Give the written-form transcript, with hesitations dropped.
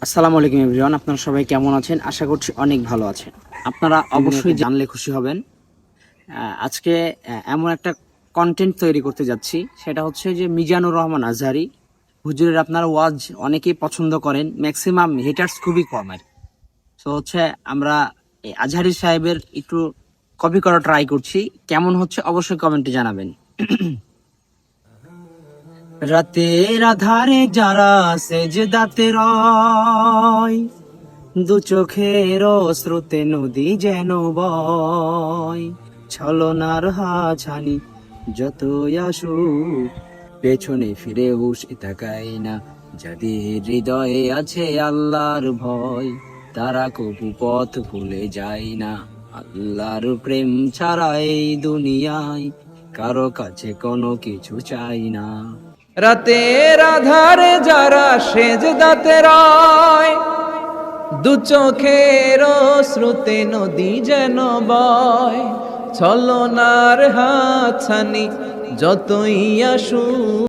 আসসালামু আলাইকুম এভরিওয়ান, আপনারা সবাই কেমন আছেন? আশা করছি অনেক ভালো আছেন। আপনারা অবশ্যই জানলে খুশি হবেন। আজকে এমন একটা কন্টেন্ট তৈরি করতে যাচ্ছি, সেটা হচ্ছে যে মিজানুর রহমান আজহারী হুজুরের আপনারা ওয়াজ অনেকেই পছন্দ করেন, ম্যাক্সিমাম হেটার্স খুবই কম আর। তো হচ্ছে আমরা এই আজহারী সাহেবের একটু কপি করা ট্রাই করছি, কেমন হচ্ছে অবশ্যই কমেন্টে জানাবেন। রাতের আধারে যারা সেজদাতে রয়, দু চোখের স্রোতে নদী যেন বয়, ছলনার হাছানি যতই আসুক পেছনে ফিরেও সে তাকায় না। যাদের হৃদয়ে আছে আল্লাহর ভয়, তারা কবু পথ ভুলে যায় না। আল্লাহর প্রেম ছাড়া এই দুনিয়ায় কারো কাছে কোনো কিছু চাই না। রাতের আধারে যারা সেজদাতে রয়, দু চোখের স্রোতে নদী যেন বয়, ছলনার হাতছানি যতই আসুক